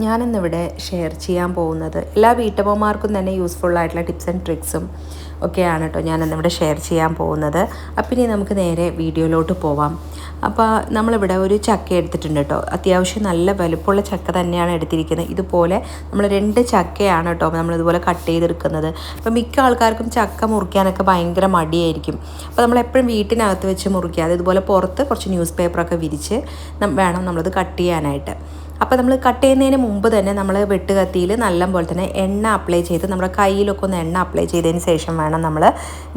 ഞാനിന്നിവിടെ ഷെയർ ചെയ്യാൻ പോകുന്നത് എല്ലാ വീട്ടമ്മമാർക്കും തന്നെ യൂസ്ഫുൾ ആയിട്ടുള്ള ടിപ്സ് ആൻഡ് ട്രിക്സും ഒക്കെയാണ് കേട്ടോ ഞാനിന്നിവിടെ ഷെയർ ചെയ്യാൻ പോകുന്നത്. അപ്പം ഇനി നമുക്ക് നേരെ വീഡിയോയിലോട്ട് പോവാം. അപ്പോൾ നമ്മളിവിടെ ഒരു ചക്ക എടുത്തിട്ടുണ്ട് കേട്ടോ. അത്യാവശ്യം നല്ല വലുപ്പമുള്ള ചക്ക തന്നെയാണ് എടുത്തിരിക്കുന്നത്. ഇതുപോലെ നമ്മൾ 2 ചക്കയാണ് കേട്ടോ നമ്മളിതുപോലെ കട്ട് ചെയ്തെടുക്കുന്നത്. അപ്പോൾ മിക്ക ആൾക്കാർക്കും ചക്ക മുറിക്കാനൊക്കെ ഭയങ്കര മടിയായിരിക്കും. അപ്പോൾ നമ്മളെപ്പോഴും വീട്ടിനകത്ത് വെച്ച് മുറിക്കാതെ ഇതുപോലെ പുറത്ത് കുറച്ച് ന്യൂസ് പേപ്പറൊക്കെ വിരിച്ച് വേണം നമ്മളത് കട്ട് ചെയ്യാനായിട്ട്. അപ്പോൾ നമ്മൾ കട്ട് ചെയ്യുന്നതിന് മുമ്പ് തന്നെ നമ്മൾ വെട്ടുകത്തിയിൽ നല്ലപോലെ തന്നെ എണ്ണ അപ്ലൈ ചെയ്ത് നമ്മുടെ കയ്യിലൊക്കെ ഒന്ന് എണ്ണ അപ്ലൈ ചെയ്തതിന് ശേഷം വേണം നമ്മൾ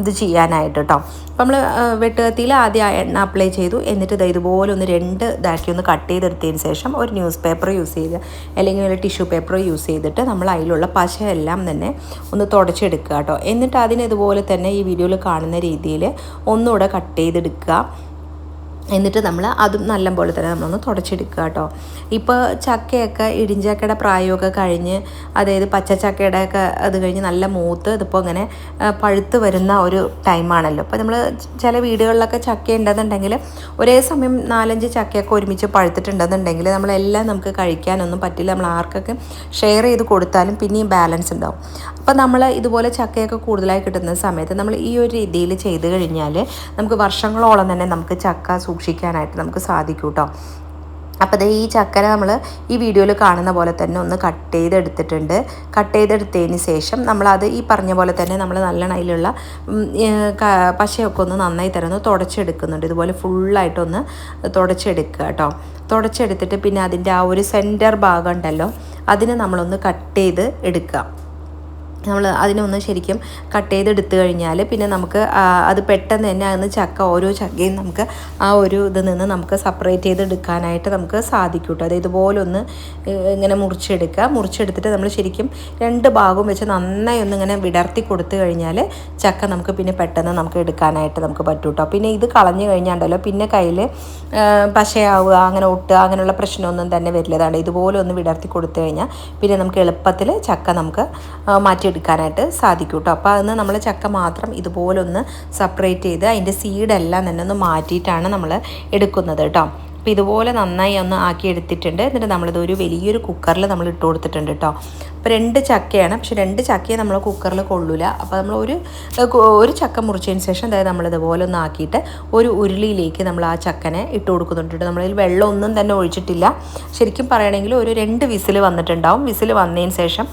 ഇത് ചെയ്യാനായിട്ട് കേട്ടോ. അപ്പോൾ നമ്മൾ വെട്ടുകത്തിയിൽ ആദ്യം ആ എണ്ണ അപ്ലൈ ചെയ്തു. എന്നിട്ട് ഇതുപോലെ ഒന്ന് 2 ഇതാക്കി ഒന്ന് കട്ട് ചെയ്തെടുത്തതിന് ശേഷം ഒരു ന്യൂസ് പേപ്പർ യൂസ് ചെയ്ത് അല്ലെങ്കിൽ ഒരു ടിഷ്യൂ പേപ്പർ യൂസ് ചെയ്തിട്ട് നമ്മൾ അതിലുള്ള പശയെല്ലാം തന്നെ ഒന്ന് തുടച്ചെടുക്കുക കേട്ടോ. എന്നിട്ട് അതിന് ഇതുപോലെ തന്നെ ഈ വീഡിയോയിൽ കാണുന്ന രീതിയിൽ ഒന്നുകൂടെ കട്ട് ചെയ്തെടുക്കുക. എന്നിട്ട് നമ്മൾ അതും നല്ലപോലെ തന്നെ നമ്മളൊന്ന് തുടച്ചെടുക്കുക കേട്ടോ. ഇപ്പോൾ ചക്കയൊക്കെ ഇടിഞ്ചക്കയുടെ പ്രായമൊക്കെ കഴിഞ്ഞ്, അതായത് പച്ചച്ചക്കയുടെ ഒക്കെ അത് കഴിഞ്ഞ് നല്ല മൂത്ത് ഇതിപ്പോൾ ഇങ്ങനെ പഴുത്ത് വരുന്ന ഒരു ടൈമാണല്ലോ. അപ്പോൾ നമ്മൾ ചില വീടുകളിലൊക്കെ ചക്ക ഉണ്ടെന്നുണ്ടെങ്കിൽ ഒരേ സമയം 4-5 ചക്കയൊക്കെ ഒരുമിച്ച് പഴുത്തിട്ടുണ്ടെന്നുണ്ടെങ്കിൽ നമ്മളെല്ലാം നമുക്ക് കഴിക്കാനൊന്നും പറ്റില്ല. നമ്മൾ ആർക്കൊക്കെ ഷെയർ ചെയ്ത് കൊടുത്താലും പിന്നെയും ബാലൻസ് ഉണ്ടാവും. അപ്പോൾ നമ്മൾ ഇതുപോലെ ചക്കയൊക്കെ കൂടുതലായി കിട്ടുന്ന സമയത്ത് നമ്മൾ ഈ ഒരു രീതിയിൽ ചെയ്ത് കഴിഞ്ഞാൽ നമുക്ക് വർഷങ്ങളോളം തന്നെ നമുക്ക് ചക്ക സൂക്ഷിക്കാനായിട്ട് നമുക്ക് സാധിക്കും കേട്ടോ. അപ്പോൾ ഈ ചക്കര നമ്മൾ ഈ വീഡിയോയിൽ കാണുന്ന പോലെ തന്നെ ഒന്ന് കട്ട് ചെയ്തെടുത്തിട്ടുണ്ട്. കട്ട് ചെയ്തെടുത്തതിന് ശേഷം നമ്മളത് ഈ പറഞ്ഞ പോലെ തന്നെ നമ്മൾ നല്ലോണം അതിലുള്ള പശയൊക്കെ ഒന്ന് നന്നായി തരുന്നു തുടച്ചെടുക്കുന്നുണ്ട്. ഇതുപോലെ ഫുള്ളായിട്ടൊന്ന് തുടച്ചെടുക്കുക കേട്ടോ. തുടച്ചെടുത്തിട്ട് പിന്നെ അതിൻ്റെ ആ ഒരു സെൻറ്റർ ഭാഗം ഉണ്ടല്ലോ, അതിനെ നമ്മളൊന്ന് കട്ട് ചെയ്ത് എടുക്കുക. നമ്മൾ അതിനൊന്ന് ശരിക്കും കട്ട് ചെയ്തെടുത്തു കഴിഞ്ഞാൽ പിന്നെ നമുക്ക് അത് പെട്ടെന്ന് തന്നെ അതിന് ചക്ക ഓരോ ചക്കയും നമുക്ക് ആ ഒരു ഇതിൽ നിന്ന് നമുക്ക് സെപ്പറേറ്റ് ചെയ്തെടുക്കാനായിട്ട് നമുക്ക് സാധിക്കും കേട്ടോ. അത് ഇതുപോലെ ഒന്ന് ഇങ്ങനെ മുറിച്ചെടുത്തിട്ട് നമ്മൾ ശരിക്കും 2 ഭാഗവും വെച്ച് നന്നായി ഒന്ന് ഇങ്ങനെ വിടർത്തി കൊടുത്തു കഴിഞ്ഞാൽ ചക്ക നമുക്ക് പിന്നെ പെട്ടെന്ന് നമുക്ക് എടുക്കാനായിട്ട് നമുക്ക് പറ്റും കേട്ടോ. പിന്നെ ഇത് കളഞ്ഞു കഴിഞ്ഞാണ്ടല്ലോ പിന്നെ കയ്യിൽ പശയാവുക അങ്ങനെ ഒട്ടുക അങ്ങനെയുള്ള പ്രശ്നമൊന്നും തന്നെ വരില്ലതാണ്. ഇതുപോലെ ഒന്ന് വിടർത്തി കൊടുത്തു കഴിഞ്ഞാൽ പിന്നെ നമുക്ക് എളുപ്പത്തിൽ ചക്ക നമുക്ക് മാറ്റിയെടുക്കാനായിട്ട് സാധിക്കും കേട്ടോ. അപ്പോൾ അതിന് നമ്മൾ ചക്ക മാത്രം ഇതുപോലെ ഒന്ന് സെപ്പറേറ്റ് ചെയ്ത് അതിൻ്റെ സീഡെല്ലാം തന്നെ ഒന്ന് മാറ്റിയിട്ടാണ് നമ്മൾ എടുക്കുന്നത് കേട്ടോ. അപ്പോൾ ഇതുപോലെ നന്നായി ഒന്ന് ആക്കി എടുത്തിട്ടുണ്ട്. എന്നിട്ട് നമ്മളിതൊരു വലിയൊരു കുക്കറിൽ നമ്മൾ ഇട്ട് കൊടുത്തിട്ടുണ്ട് കേട്ടോ. അപ്പോൾ 2 ചക്കയാണ്, പക്ഷേ 2 ചക്കയെ നമ്മൾ കുക്കറിൽ കൊള്ളില്ല. അപ്പോൾ നമ്മൾ ഒരു ചക്ക മുറിച്ചതിന് ശേഷം അതായത് നമ്മളിതുപോലെ ഒന്ന് ആക്കിയിട്ട് ഒരു ഉരുളിയിലേക്ക് നമ്മൾ ആ ചക്കനെ ഇട്ട് കൊടുക്കുന്നുണ്ട്. നമ്മളിൽ വെള്ളമൊന്നും തന്നെ ഒഴിച്ചിട്ടില്ല. ശരിക്കും പറയുകയാണെങ്കിൽ ഒരു 2 വിസിൽ വന്നിട്ടുണ്ടാവും. വിസിൽ വന്നതിന് ശേഷം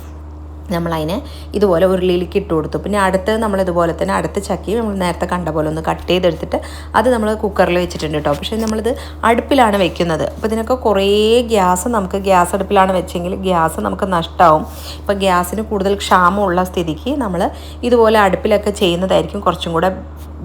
നമ്മളതിനെ ഇതുപോലെ ഉരുളിയിലേക്ക് ഇട്ട് കൊടുത്തു. പിന്നെ അടുത്തത് നമ്മളിതുപോലെ തന്നെ അടുത്ത ചക്കയും നമ്മൾ നേരത്തെ കണ്ട പോലെ ഒന്ന് കട്ട് ചെയ്തെടുത്തിട്ട് അത് നമ്മൾ കുക്കറിൽ വെച്ചിട്ടുണ്ട് കേട്ടോ. പക്ഷേ നമ്മളിത് അടുപ്പിലാണ് വെക്കുന്നത്. അപ്പോൾ ഇതിനൊക്കെ കുറേ നമുക്ക് ഗ്യാസ് അടുപ്പിലാണ് വെച്ചെങ്കിൽ ഗ്യാസ് നമുക്ക് നഷ്ടമാവും. ഇപ്പോൾ ഗ്യാസിന് കൂടുതൽ ക്ഷാമമുള്ള സ്ഥിതിക്ക് നമ്മൾ ഇതുപോലെ അടുപ്പിലൊക്കെ ചെയ്യുന്നതായിരിക്കും കുറച്ചും കൂടെ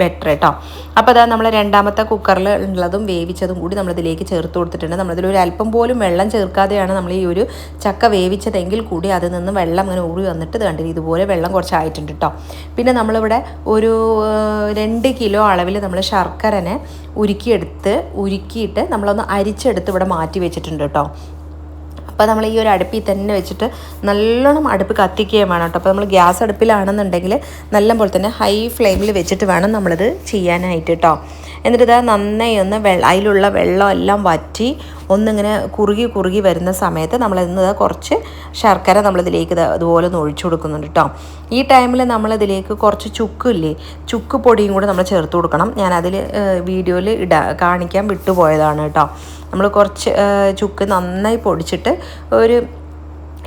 ബെറ്റർ കേട്ടോ. അപ്പോൾ അതാ നമ്മൾ രണ്ടാമത്തെ കുക്കറിൽ ഉള്ളതും വേവിച്ചതും കൂടി നമ്മളിതിലേക്ക് ചേർത്ത് കൊടുത്തിട്ടുണ്ട്. നമ്മളിതിലൊരു അല്പം പോലും വെള്ളം ചേർക്കാതെയാണ് നമ്മൾ ഈ ഒരു ചക്ക വേവിച്ചതെങ്കിൽ കൂടി അതിൽ നിന്ന് വെള്ളം ഇങ്ങനെ ഊറി വന്നിട്ട് ഇത് കണ്ടില്ല ഇതുപോലെ വെള്ളം കുറച്ചായിട്ടുണ്ട് കേട്ടോ. പിന്നെ ഒരു 2 കിലോ അളവിൽ നമ്മൾ ശർക്കരനെ ഉരുക്കിയിട്ട് നമ്മളൊന്ന് അരിച്ചെടുത്ത് ഇവിടെ മാറ്റി വെച്ചിട്ടുണ്ട് കേട്ടോ. അപ്പോൾ നമ്മൾ ഈ ഒരു അടുപ്പിൽ തന്നെ വെച്ചിട്ട് നല്ലോണം അടുപ്പ് കത്തിക്കുകയും വേണം കേട്ടോ. അപ്പോൾ നമ്മൾ ഗ്യാസ് അടുപ്പിലാണെന്നുണ്ടെങ്കിൽ നല്ലപോലെ തന്നെ ഹൈ ഫ്ലെയിമിൽ വെച്ചിട്ട് വേണം നമ്മളിത് ചെയ്യാനായിട്ട് കേട്ടോ. എന്നിട്ട് ഇത് നന്നായി ഒന്ന് അതിലുള്ള വെള്ളം എല്ലാം വറ്റി ഒന്നിങ്ങനെ കുറുകി വരുന്ന സമയത്ത് നമ്മളിന്ന് കുറച്ച് ശർക്കര നമ്മളിതിലേക്ക് അതുപോലെ ഒന്ന് ഒഴിച്ചു കൊടുക്കുന്നുണ്ട് കേട്ടോ. ഈ ടൈമിൽ നമ്മളിതിലേക്ക് കുറച്ച് ചുക്ക് പൊടിയും കൂടെ നമ്മൾ ചേർത്ത് കൊടുക്കണം. ഞാനതിൽ വീഡിയോയിൽ കാണിക്കാൻ വിട്ടുപോയതാണ് കേട്ടോ. നമ്മൾ കുറച്ച് ചുക്ക് നന്നായി പൊടിച്ചിട്ട്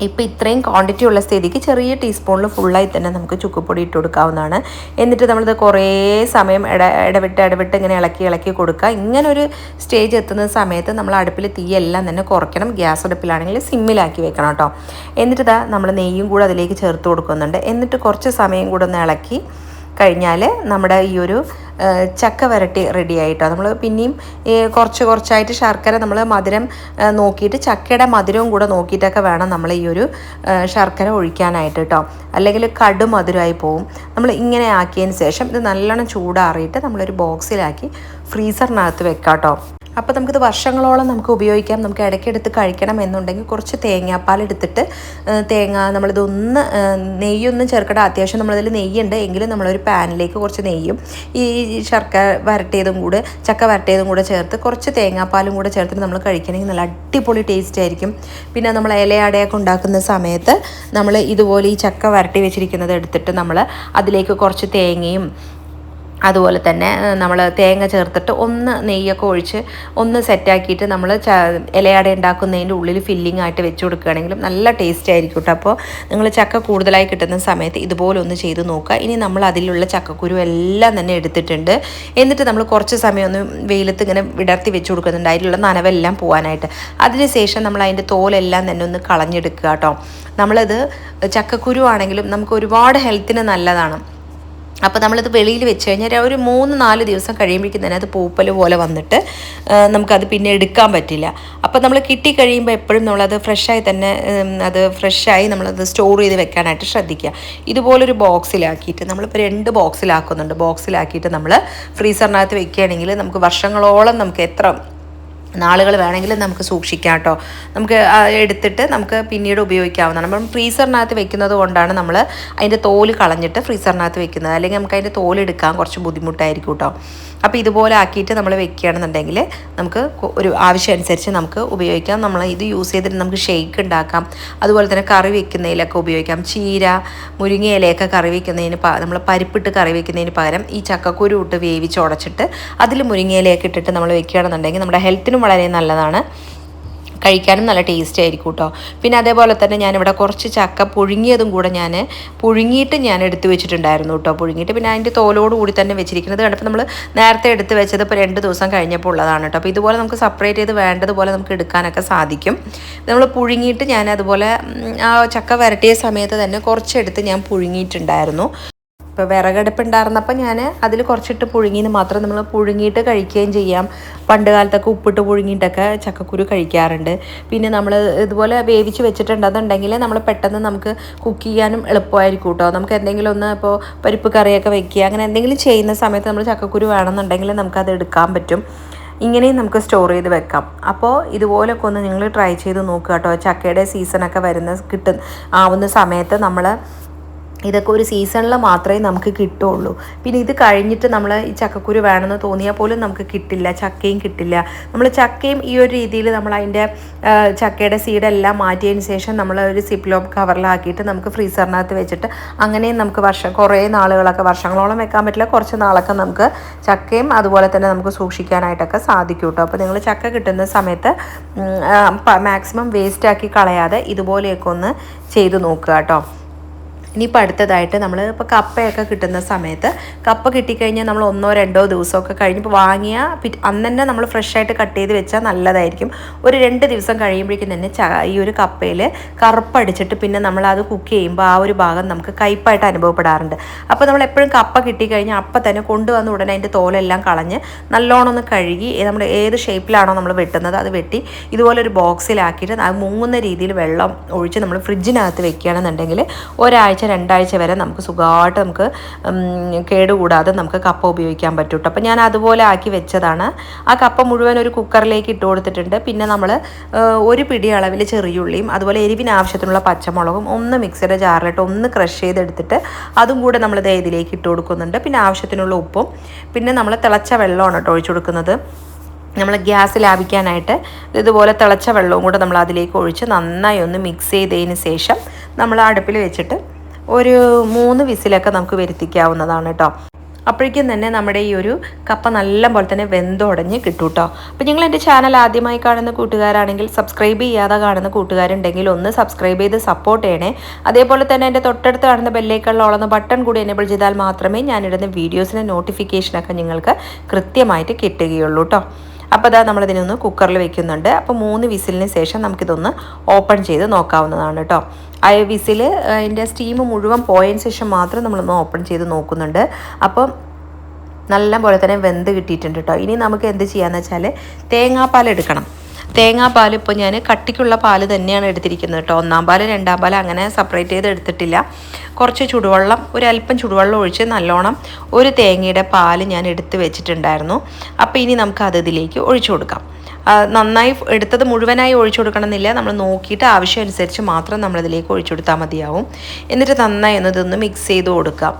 ഇപ്പോൾ ഇത്രയും ക്വാണ്ടിറ്റി ഉള്ള സ്ഥിതിക്ക് ചെറിയ ടീസ്പൂണിൽ ഫുള്ളായി തന്നെ നമുക്ക് ചുക്കുപൊടി ഇട്ട് കൊടുക്കാവുന്നതാണ്. എന്നിട്ട് നമ്മളിത് കുറേ സമയം ഇടവിട്ട് ഇങ്ങനെ ഇളക്കി കൊടുക്കുക. ഇങ്ങനൊരു സ്റ്റേജ് എത്തുന്ന സമയത്ത് നമ്മൾ അടുപ്പിൽ തീയെല്ലാം തന്നെ കുറയ്ക്കണം. ഗ്യാസ് അടുപ്പിലാണെങ്കിൽ സിമ്മിലാക്കി വെക്കണം കേട്ടോ. എന്നിട്ട് നമ്മൾ നെയ്യും കൂടെ അതിലേക്ക് ചേർത്ത് കൊടുക്കുന്നുണ്ട്. എന്നിട്ട് കുറച്ച് സമയം കൂടെ ഒന്ന് ഇളക്കി കഴിഞ്ഞാൽ നമ്മുടെ ഈ ഒരു ചക്ക വരട്ടി റെഡി ആയിട്ടോ. നമ്മൾ പിന്നെയും കുറച്ചായിട്ട് ശർക്കര നമ്മൾ മധുരം നോക്കിയിട്ട് ചക്കയുടെ മധുരവും കൂടെ നോക്കിയിട്ടൊക്കെ വേണം നമ്മൾ ഈ ഒരു ശർക്കര ഒഴിക്കാനായിട്ട് കേട്ടോ. അല്ലെങ്കിൽ മധുരമായി പോവും. നമ്മൾ ഇങ്ങനെ ആക്കിയതിന് ശേഷം ഇത് നല്ലോണം ചൂടാറിയിട്ട് നമ്മളൊരു ബോക്സിലാക്കി ഫ്രീസറിനകത്ത് വെക്കാം കേട്ടോ. അപ്പോൾ നമുക്കിത് വർഷങ്ങളോളം നമുക്ക് ഉപയോഗിക്കാം. നമുക്ക് ഇടയ്ക്കെടുത്ത് കഴിക്കണം എന്നുണ്ടെങ്കിൽ കുറച്ച് തേങ്ങാപ്പാൽ എടുത്തിട്ട് നമ്മളിതൊന്ന് നെയ്യൊന്നും ചേർക്കണ്ട. അത്യാവശ്യം നമ്മളതിൽ നെയ്യുണ്ട് എങ്കിലും നമ്മളൊരു പാനിലേക്ക് കുറച്ച് നെയ്യും ഈ ചക്ക വരട്ടിയതും കൂടെ ചേർത്ത് കുറച്ച് തേങ്ങാപ്പാലും കൂടെ ചേർത്തിട്ട് നമ്മൾ കഴിക്കണമെങ്കിൽ നല്ല അടിപൊളി ടേസ്റ്റ് ആയിരിക്കും. പിന്നെ നമ്മൾ ഇലയടയൊക്കെ ഉണ്ടാക്കുന്ന സമയത്ത് നമ്മൾ ഇതുപോലെ ഈ ചക്ക വരട്ടി വെച്ചിരിക്കുന്നത് എടുത്തിട്ട് നമ്മൾ അതിലേക്ക് കുറച്ച് തേങ്ങയും അതുപോലെ തന്നെ നമ്മൾ തേങ്ങ ചേർത്തിട്ട് ഒന്ന് നെയ്യൊക്കെ ഒഴിച്ച് ഒന്ന് സെറ്റാക്കിയിട്ട് നമ്മൾ ഇലയട ഉണ്ടാക്കുന്നതിൻ്റെ ഉള്ളിൽ ഫില്ലിംഗ് ആയിട്ട് വെച്ച് കൊടുക്കുകയാണെങ്കിലും നല്ല ടേസ്റ്റ് ആയിരിക്കും കേട്ടോ. അപ്പോൾ നിങ്ങൾ ചക്ക കൂടുതലായി കിട്ടുന്ന സമയത്ത് ഇതുപോലെ ഒന്ന് ചെയ്ത് നോക്കുക. ഇനി നമ്മൾ അതിലുള്ള ചക്കക്കുരു എല്ലാം തന്നെ എടുത്തിട്ടുണ്ട്. എന്നിട്ട് നമ്മൾ കുറച്ച് സമയം ഒന്ന് വെയിലത്ത് ഇങ്ങനെ വിടർത്തി വെച്ച് കൊടുക്കുന്നുണ്ട് അതിലുള്ള നനവെല്ലാം പോകാനായിട്ട്. അതിനുശേഷം നമ്മൾ അതിൻ്റെ തോലെല്ലാം തന്നെ ഒന്ന് കളഞ്ഞെടുക്കുക കേട്ടോ. നമ്മളത് ചക്കക്കുരു ആണെങ്കിലും നമുക്ക് ഒരുപാട് ഹെൽത്തിന് നല്ലതാണ്. അപ്പോൾ നമ്മളിത് വെളിയിൽ വെച്ച് കഴിഞ്ഞാൽ ഒരു 3-4 ദിവസം കഴിയുമ്പോഴേക്കും തന്നെ അത് പൂപ്പൽ പോലെ വന്നിട്ട് നമുക്കത് പിന്നെ എടുക്കാൻ പറ്റില്ല. അപ്പോൾ നമ്മൾ കിട്ടിക്കഴിയുമ്പോൾ എപ്പോഴും നമ്മളത് ഫ്രഷായി നമ്മളത് സ്റ്റോർ ചെയ്ത് വെക്കാനായിട്ട് ശ്രദ്ധിക്കുക. ഇതുപോലൊരു ബോക്സിലാക്കിയിട്ട് നമ്മളിപ്പോൾ 2 ബോക്സിലാക്കുന്നുണ്ട്. ബോക്സിലാക്കിയിട്ട് നമ്മൾ ഫ്രീസറിനകത്ത് വെക്കുകയാണെങ്കിൽ നമുക്ക് വർഷങ്ങളോളം നമുക്ക് എത്ര നാളുകൾ വേണമെങ്കിലും നമുക്ക് സൂക്ഷിക്കാം കേട്ടോ. നമുക്ക് എടുത്തിട്ട് നമുക്ക് പിന്നീട് ഉപയോഗിക്കാവുന്നതാണ്. നമ്മൾ ഫ്രീസറിനകത്ത് വെക്കുന്നത് കൊണ്ടാണ് നമ്മൾ അതിൻ്റെ തോല് കളഞ്ഞിട്ട് ഫ്രീസറിനകത്ത് വെക്കുന്നത്. അല്ലെങ്കിൽ നമുക്ക് അതിൻ്റെ തോലെടുക്കാൻ കുറച്ച് ബുദ്ധിമുട്ടായിരിക്കും കേട്ടോ. അപ്പോൾ ഇതുപോലെ ആക്കിയിട്ട് നമ്മൾ വെക്കുകയാണെന്നുണ്ടെങ്കിൽ നമുക്ക് ഒരു ആവശ്യം അനുസരിച്ച് നമുക്ക് ഉപയോഗിക്കാം. നമ്മൾ ഇത് യൂസ് ചെയ്തിട്ട് നമുക്ക് ഷേക്ക് ഉണ്ടാക്കാം. അതുപോലെ തന്നെ കറി വെക്കുന്നതിലൊക്കെ ഉപയോഗിക്കാം. ചീര മുരിങ്ങ ഇലയൊക്കെ കറി വെക്കുന്നതിന് നമ്മൾ പരിപ്പിട്ട് കറി വെക്കുന്നതിന് പകരം ഈ ചക്കക്കുരു ഇട്ട് വേവിച്ച് ഉടച്ചിട്ട് അതിൽ മുരിങ്ങ ഇലയൊക്കെ ഇട്ടിട്ട് നമ്മൾ വെക്കുകയാണെന്നുണ്ടെങ്കിൽ നമ്മുടെ ഹെൽത്തിനും വളരെ നല്ലതാണ്. കഴിക്കാനും നല്ല ടേസ്റ്റ് ആയിരിക്കും കേട്ടോ. പിന്നെ അതേപോലെ തന്നെ ഞാനിവിടെ കുറച്ച് ചക്ക പുഴുങ്ങിയതും കൂടെ പുഴുങ്ങിയിട്ട് ഞാൻ എടുത്ത് വെച്ചിട്ടുണ്ടായിരുന്നു കേട്ടോ. പുഴുങ്ങിയിട്ട് പിന്നെ അതിൻ്റെ തോലോട് കൂടി തന്നെ വെച്ചിരിക്കുന്നത് കണ്ടപ്പോൾ നമ്മൾ നേരത്തെ എടുത്ത് വെച്ചത് ഇപ്പോൾ 2 ദിവസം കഴിഞ്ഞപ്പോൾ ഉള്ളതാണ് കേട്ടോ. അപ്പോൾ ഇതുപോലെ നമുക്ക് സെപ്പറേറ്റ് ചെയ്ത് വേണ്ടതുപോലെ നമുക്ക് എടുക്കാനൊക്കെ സാധിക്കും. നമ്മൾ പുഴുങ്ങിയിട്ട് ഞാൻ അതുപോലെ ആ ചക്ക വരട്ടിയ സമയത്ത് തന്നെ കുറച്ചെടുത്ത് ഞാൻ പുഴുങ്ങിയിട്ടുണ്ടായിരുന്നു. ഇപ്പോൾ വിറകടുപ്പുണ്ടായിരുന്നപ്പോൾ ഞാൻ അതിൽ കുറച്ചിട്ട് പുഴുങ്ങിയെന്ന് മാത്രം. നമ്മൾ പുഴുങ്ങിയിട്ട് കഴിക്കുകയും ചെയ്യാം. പണ്ട് കാലത്തൊക്കെ ഉപ്പിട്ട് പുഴുങ്ങിയിട്ടൊക്കെ ചക്കക്കുരു കഴിക്കാറുണ്ട്. പിന്നെ നമ്മൾ ഇതുപോലെ വേവിച്ച് വെച്ചിട്ടുണ്ടെന്നുണ്ടെങ്കിൽ നമ്മൾ പെട്ടെന്ന് നമുക്ക് കുക്ക് ചെയ്യാനും എളുപ്പമായിരിക്കും കേട്ടോ. നമുക്ക് എന്തെങ്കിലും ഒന്ന് ഇപ്പോൾ പരിപ്പ് കറിയൊക്കെ വെക്കുക അങ്ങനെ എന്തെങ്കിലും ചെയ്യുന്ന സമയത്ത് നമ്മൾ ചക്കക്കുരു വേണമെന്നുണ്ടെങ്കിൽ നമുക്കത് എടുക്കാൻ പറ്റും. ഇങ്ങനെയും നമുക്ക് സ്റ്റോർ ചെയ്ത് വെക്കാം. അപ്പോൾ ഇതുപോലൊക്കെ ഒന്ന് നിങ്ങൾ ട്രൈ ചെയ്ത് നോക്കുക കേട്ടോ. ചക്കയുടെ സീസണൊക്കെ ആവുന്ന സമയത്ത് നമ്മൾ ഇതൊക്കെ ഒരു സീസണിൽ മാത്രമേ നമുക്ക് കിട്ടുള്ളൂ. പിന്നെ ഇത് കഴിഞ്ഞിട്ട് നമ്മൾ ഈ ചക്കക്കുരു വേണമെന്ന് തോന്നിയാൽ പോലും നമുക്ക് കിട്ടില്ല, ചക്കയും കിട്ടില്ല. നമ്മൾ ചക്കയും ഈ ഒരു രീതിയിൽ നമ്മൾ അതിൻ്റെ ചക്കയുടെ സീഡെല്ലാം മാറ്റിയതിന് ശേഷം നമ്മൾ ഒരു സിപ്ലോക്ക് കവറിലാക്കിയിട്ട് നമുക്ക് ഫ്രീസറിനകത്ത് വെച്ചിട്ട് അങ്ങനെയും നമുക്ക് കുറേ നാളുകളൊക്കെ വർഷങ്ങളോളം വെക്കാൻ പറ്റില്ല, കുറച്ച് നാളൊക്കെ നമുക്ക് ചക്കയും അതുപോലെ തന്നെ നമുക്ക് സൂക്ഷിക്കാനായിട്ടൊക്കെ സാധിക്കും കേട്ടോ. അപ്പോൾ നിങ്ങൾ ചക്ക കിട്ടുന്ന സമയത്ത് മാക്സിമം വേസ്റ്റാക്കി കളയാതെ ഇതുപോലെയൊക്കെ ഒന്ന് ചെയ്ത് നോക്കുക കേട്ടോ. ഇനിയിപ്പോൾ അടുത്തതായിട്ട് നമ്മൾ ഇപ്പോൾ കപ്പയൊക്കെ കിട്ടുന്ന സമയത്ത് കപ്പ കിട്ടിക്കഴിഞ്ഞാൽ നമ്മൾ 1-2 ദിവസമൊക്കെ കഴിഞ്ഞിപ്പോൾ വാങ്ങിയ അന്ന് തന്നെ നമ്മൾ ഫ്രഷായിട്ട് കട്ട് ചെയ്ത് വെച്ചാൽ നല്ലതായിരിക്കും. ഒരു 2 ദിവസം കഴിയുമ്പോഴേക്കും തന്നെ ഈ ഒരു കപ്പയിൽ കറുപ്പടിച്ചിട്ട് പിന്നെ നമ്മളത് കുക്ക് ചെയ്യുമ്പോൾ ആ ഒരു ഭാഗം നമുക്ക് കയ്പ്പായിട്ട് അനുഭവപ്പെടാറുണ്ട്. അപ്പോൾ നമ്മൾ എപ്പോഴും കപ്പ കിട്ടിക്കഴിഞ്ഞാൽ അപ്പം തന്നെ കൊണ്ടുവന്ന് ഉടനെ അതിൻ്റെ തോലെല്ലാം കളഞ്ഞ് നല്ലോണം ഒന്ന് കഴുകി നമ്മൾ ഏത് ഷേപ്പിലാണോ നമ്മൾ വെട്ടുന്നത് അത് വെട്ടി ഇതുപോലൊരു ബോക്സിലാക്കിയിട്ട് അത് മുങ്ങുന്ന രീതിയിൽ വെള്ളം ഒഴിച്ച് നമ്മൾ ഫ്രിഡ്ജിനകത്ത് വെക്കുകയാണെന്നുണ്ടെങ്കിൽ 1-2 ആഴ്ച വരെ നമുക്ക് സുഖമായിട്ട് നമുക്ക് കേടുകൂടാതെ നമുക്ക് കപ്പ ഉപയോഗിക്കാൻ പറ്റും കേട്ടോ. അപ്പോൾ ഞാൻ അതുപോലെ ആക്കി വെച്ചതാണ്. ആ കപ്പ മുഴുവൻ ഒരു കുക്കറിലേക്ക് ഇട്ട് കൊടുത്തിട്ടുണ്ട്. പിന്നെ നമ്മൾ ഒരു പിടി അളവിൽ ചെറിയുള്ളിയും അതുപോലെ എരിവിന് ആവശ്യത്തിനുള്ള പച്ചമുളകും ഒന്ന് മിക്സിയുടെ ജാറിലിട്ട് ഒന്ന് ക്രഷ് ചെയ്തെടുത്തിട്ട് അതും കൂടെ നമ്മൾ ഇതിലേക്ക് ഇട്ട് കൊടുക്കുന്നുണ്ട്. പിന്നെ ആവശ്യത്തിനുള്ള ഉപ്പും പിന്നെ നമ്മൾ തിളച്ച വെള്ളമാണ് കേട്ടോ ഒഴിച്ചു കൊടുക്കുന്നത്. നമ്മൾ ഗ്യാസ് ലാഭിക്കാനായിട്ട് ഇതുപോലെ തിളച്ച വെള്ളവും കൂടെ നമ്മൾ അതിലേക്ക് ഒഴിച്ച് നന്നായി ഒന്ന് മിക്സ് ചെയ്തതിന് ശേഷം നമ്മൾ അടുപ്പിൽ വെച്ചിട്ട് ഒരു 3 വിസിലൊക്കെ നമുക്ക് വരുത്തിക്കാവുന്നതാണ് കേട്ടോ. അപ്പോഴേക്കും തന്നെ നമ്മുടെ ഈ ഒരു കപ്പ നല്ല പോലെ തന്നെ വെന്തുടഞ്ഞ് കിട്ടും കേട്ടോ. അപ്പോൾ നിങ്ങൾ എൻ്റെ ചാനൽ ആദ്യമായി കാണുന്ന കൂട്ടുകാരാണെങ്കിൽ സബ്സ്ക്രൈബ് ചെയ്യാതെ കാണുന്ന കൂട്ടുകാരുണ്ടെങ്കിൽ ഒന്ന് സബ്സ്ക്രൈബ് ചെയ്ത് സപ്പോർട്ട് ചെയ്യണേ. അതേപോലെ തന്നെ എൻ്റെ തൊട്ടടുത്ത് കാണുന്ന ബെല്ലൈക്കണിലുള്ള ബട്ടൺ കൂടി എനേബിൾ ചെയ്താൽ മാത്രമേ ഞാനിടുന്ന വീഡിയോസിൻ്റെ നോട്ടിഫിക്കേഷനൊക്കെ നിങ്ങൾക്ക് കൃത്യമായിട്ട് കിട്ടുകയുള്ളൂ കേട്ടോ. അപ്പോൾ അതാ നമ്മളിതിനൊന്ന് കുക്കറിൽ വെക്കുന്നുണ്ട്. അപ്പോൾ 3 വിസിലിന് ശേഷം നമുക്കിതൊന്ന് ഓപ്പൺ ചെയ്ത് നോക്കാവുന്നതാണ് കേട്ടോ. ആ വിസിൽ അതിൻ്റെ സ്റ്റീം മുഴുവൻ പോയതിന് ശേഷം മാത്രം നമ്മളൊന്ന് ഓപ്പൺ ചെയ്ത് നോക്കുന്നുണ്ട്. അപ്പം നല്ല പോലെ തന്നെ വെന്ത് കിട്ടിയിട്ടുണ്ട് കേട്ടോ. ഇനി നമുക്ക് എന്ത് ചെയ്യാന്ന് വെച്ചാൽ തേങ്ങാപ്പാൽ എടുക്കണം. തേങ്ങാപ്പാൽ ഇപ്പോൾ ഞാൻ കട്ടിക്കുള്ള പാല് തന്നെയാണ് എടുത്തിരിക്കുന്നത് കേട്ടോ. 1-ാം പാല് 2-ാം പാല് അങ്ങനെ സെപ്പറേറ്റ് ചെയ്ത് എടുത്തിട്ടില്ല. കുറച്ച് ചുടുവെള്ളം, ഒരല്പം ചുടുവെള്ളം ഒഴിച്ച് നല്ലോണം ഒരു തേങ്ങയുടെ പാല് ഞാൻ എടുത്ത് വെച്ചിട്ടുണ്ടായിരുന്നു. അപ്പോൾ ഇനി നമുക്ക് അത് ഇതിലേക്ക് ഒഴിച്ചു കൊടുക്കാം. നന്നായി എടുത്തത് മുഴുവനായി ഒഴിച്ചു കൊടുക്കണമെന്നില്ല, നമ്മൾ നോക്കിയിട്ട് ആവശ്യം അനുസരിച്ച് മാത്രം നമ്മളിതിലേക്ക് ഒഴിച്ചു കൊടുത്താൽ മതിയാവും. എന്നിട്ട് നന്നായി ഇതൊന്ന് മിക്സ് ചെയ്ത് കൊടുക്കാം.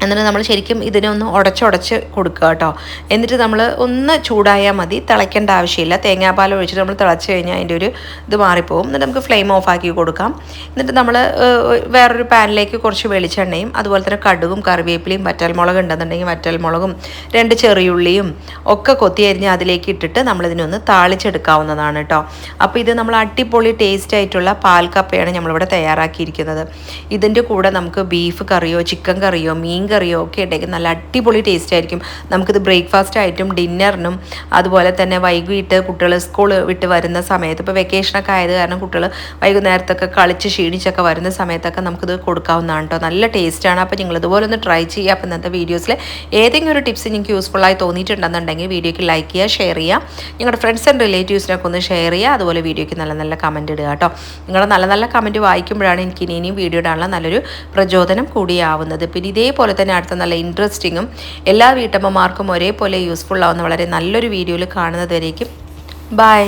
എന്നിട്ട് നമ്മൾ ശരിക്കും ഇതിനെ ഒന്ന് ഉടച്ചുടച്ച് കൊടുക്കുക കേട്ടോ. എന്നിട്ട് നമ്മൾ ഒന്ന് ചൂടായാൽ മതി, തിളയ്ക്കേണ്ട ആവശ്യമില്ല. തേങ്ങാപ്പാൽ ഒഴിച്ചിട്ട് നമ്മൾ തിളച്ച് കഴിഞ്ഞാൽ അതിൻ്റെ ഒരു ഇത് മാറിപ്പോകും. എന്നിട്ട് നമുക്ക് ഫ്ലെയിം ഓഫ് ആക്കി കൊടുക്കാം. എന്നിട്ട് നമ്മൾ വേറൊരു പാനിലേക്ക് കുറച്ച് വെളിച്ചെണ്ണയും അതുപോലെ തന്നെ കടുകും കറിവേപ്പിലയും വറ്റൽമുളക് ഉണ്ടെന്നുണ്ടെങ്കിൽ വറ്റൽമുളകും 2 ചെറിയുള്ളിയും ഒക്കെ കൊത്തി അരിഞ്ഞ് അതിലേക്ക് ഇട്ടിട്ട് നമ്മളിതിനൊന്ന് താളിച്ചെടുക്കാവുന്നതാണ് കേട്ടോ. അപ്പോൾ ഇത് നമ്മൾ അടിപൊളി ടേസ്റ്റ് ആയിട്ടുള്ള പാൽക്കപ്പയാണ് നമ്മളിവിടെ തയ്യാറാക്കിയിരിക്കുന്നത്. ഇതിൻ്റെ കൂടെ നമുക്ക് ബീഫ് കറിയോ ചിക്കൻ കറിയോ മീൻ കറിയോ ഒക്കെ ഉണ്ടെങ്കിൽ നല്ല അടിപൊളി ടേസ്റ്റ് ആയിരിക്കും. നമുക്കിത് ബ്രേക്ക്ഫാസ്റ്റ് ആയിട്ടും ഡിന്നറിനും അതുപോലെ തന്നെ വൈകിട്ട് കുട്ടികൾ സ്കൂൾ വിട്ട് വരുന്ന സമയത്ത്, ഇപ്പോൾ വെക്കേഷനൊക്കെ ആയത് കാരണം കുട്ടികൾ വൈകുന്നേരത്തൊക്കെ കളിച്ച് ക്ഷീണിച്ചൊക്കെ വരുന്ന സമയത്തൊക്കെ നമുക്കിത് കൊടുക്കാവുന്നതാണ് കേട്ടോ. നല്ല ടേസ്റ്റാണ്. അപ്പോൾ നിങ്ങൾ ഇതുപോലെ ഒന്ന് ട്രൈ ചെയ്യുക. അപ്പോൾ ഇന്നത്തെ വീഡിയോസിൽ ഏതെങ്കിലും ഒരു ടിപ്സ് നിങ്ങൾക്ക് യൂസ്ഫുള്ളായി തോന്നിയിട്ടുണ്ടെന്നുണ്ടെങ്കിൽ വീഡിയോയ്ക്ക് ലൈക്ക് ചെയ്യുക, ഷെയർ ചെയ്യുക, നിങ്ങളുടെ ഫ്രണ്ട്സ് ആൻഡ് റിലേറ്റീവ്സിനൊക്കെ ഒന്ന് ഷെയർ ചെയ്യുക. അതുപോലെ വീഡിയോയ്ക്ക് നല്ല നല്ല കമൻറ്റ് ഇടുക കേട്ടോ. നിങ്ങളുടെ നല്ല നല്ല കമൻറ്റ് വായിക്കുമ്പോഴാണ് എനിക്ക് ഇനിയും വീഡിയോ ഇടാനുള്ള നല്ലൊരു പ്രചോദനം കൂടിയാവുന്നത്. പിന്നെ ഇതേപോലെ തന്നെ അടുത്ത നല്ല ഇൻട്രസ്റ്റിങ്ങും എല്ലാ വീട്ടമ്മമാർക്കും ഒരേപോലെ യൂസ്ഫുൾ ആവുന്ന വളരെ നല്ലൊരു വീഡിയോയിൽ കാണുന്നത് വരേക്കും ബൈ.